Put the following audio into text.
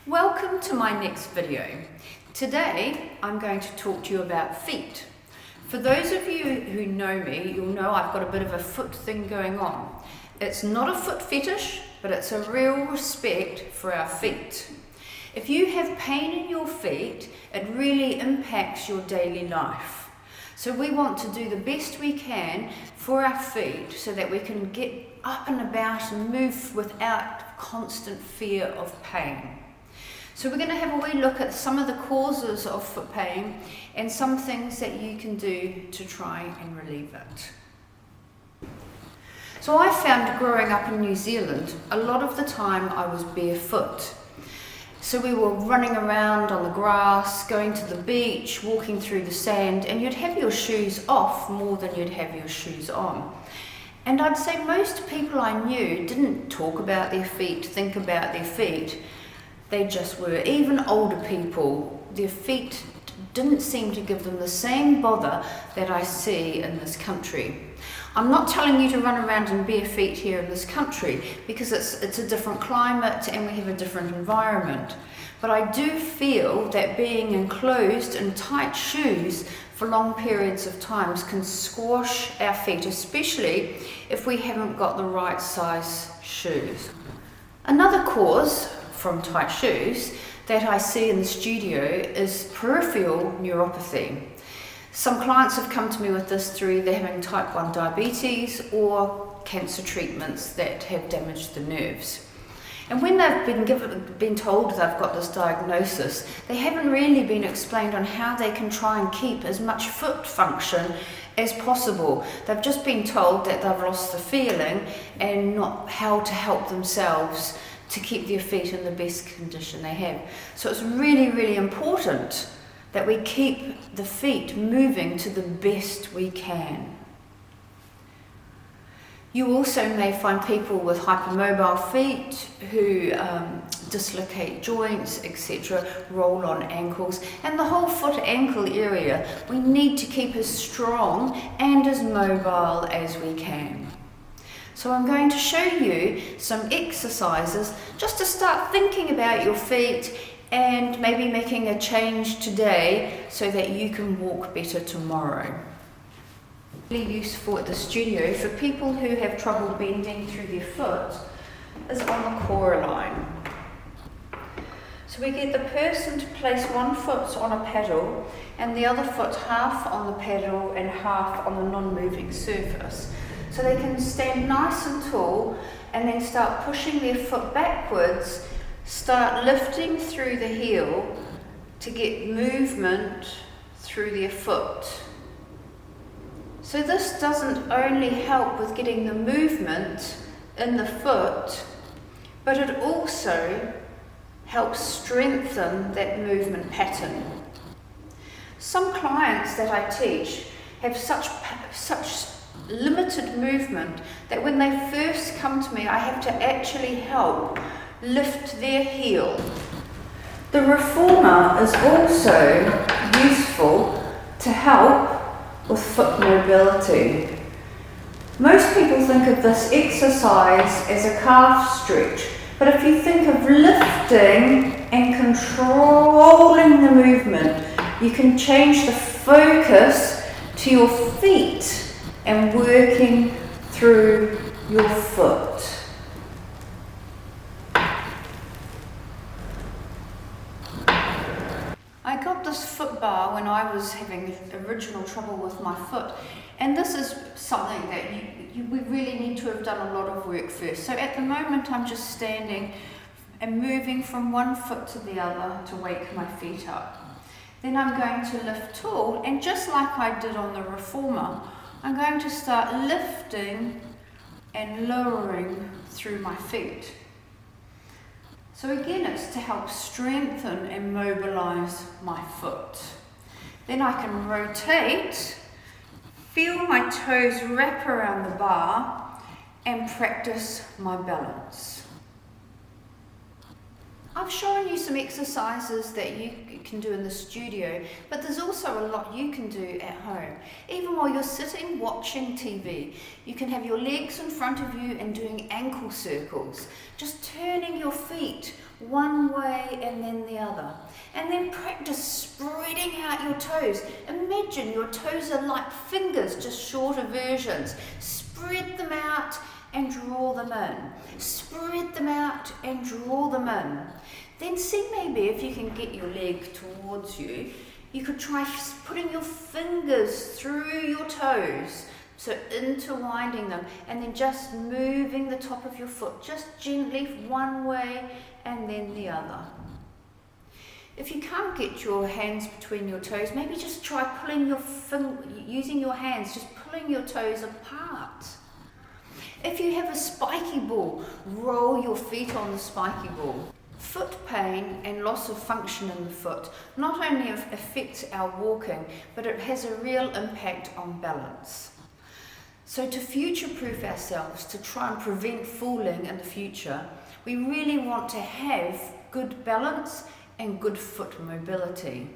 Welcome to my next video. Today I'm going to talk to you about feet. For those of you who know me, you'll know I've got a bit of a foot thing going on. It's not a foot fetish, but it's a real respect for our feet. If you have pain in your feet, it really impacts your daily life. So we want to do the best we can for our feet so that we can get up and about and move without constant fear of pain. So we're going to have a wee look at some of the causes of foot pain and some things that you can do to try and relieve it. So I found growing up in New Zealand, a lot of the time I was barefoot. So we were running around on the grass, going to the beach, walking through the sand, and you'd have your shoes off more than you'd have your shoes on. And I'd say most people I knew didn't talk about their feet, think about their feet. They just were. Even older people, their feet didn't seem to give them the same bother that I see in this country. I'm not telling you to run around in bare feet here in this country because it's a different climate and we have a different environment. But I do feel that being enclosed in tight shoes for long periods of times can squash our feet, especially if we haven't got the right size shoes. Another cause from tight shoes that I see in the studio is peripheral neuropathy. Some clients have come to me with this through either having type 1 diabetes or cancer treatments that have damaged the nerves. And when they've been told they've got this diagnosis, they haven't really been explained on how they can try and keep as much foot function as possible. They've just been told that they've lost the feeling and not how to help themselves to keep their feet in the best condition they have. So it's really, really important that we keep the feet moving to the best we can. You also may find people with hypermobile feet who dislocate joints, etc., roll on ankles, and the whole foot ankle area we need to keep as strong and as mobile as we can. So I'm going to show you some exercises just to start thinking about your feet and maybe making a change today so that you can walk better tomorrow. Really useful at the studio for people who have trouble bending through their foot is on the core line. So we get the person to place one foot on a paddle and the other foot half on the paddle and half on the non-moving surface. So they can stand nice and tall and then start pushing their foot backwards, start lifting through the heel to get movement through their foot. So this doesn't only help with getting the movement in the foot, but it also helps strengthen that movement pattern. Some clients that I teach have such limited movement that when they first come to me, I have to actually help lift their heel. The reformer is also useful to help with foot mobility. Most people think of this exercise as a calf stretch, but if you think of lifting and controlling the movement, you can change the focus to your feet and working through your foot. I got this foot bar when I was having original trouble with my foot, and this is something that we really need to have done a lot of work first. So at the moment I'm just standing and moving from one foot to the other to wake my feet up. Then I'm going to lift tall, and just like I did on the reformer, I'm going to start lifting and lowering through my feet. So again, it's to help strengthen and mobilize my foot. Then I can rotate, feel my toes wrap around the bar, and practice my balance. I've shown you some exercises that you can do in the studio, but there's also a lot you can do at home. Even while you're sitting watching TV, you can have your legs in front of you and doing ankle circles, just turning your feet one way and then the other. And then practice spreading out your toes. Imagine your toes are like fingers, just shorter versions. Spread them out and draw them in. Spread them out and draw them in. Then see maybe if you can get your leg towards you, you could try putting your fingers through your toes, so intertwining them, and then just moving the top of your foot, just gently one way and then the other. If you can't get your hands between your toes, maybe just try pulling using your hands, just pulling your toes apart. If you have a spiky ball, roll your feet on the spiky ball. Foot pain and loss of function in the foot not only affects our walking, but it has a real impact on balance. So to future-proof ourselves, to try and prevent falling in the future, we really want to have good balance and good foot mobility.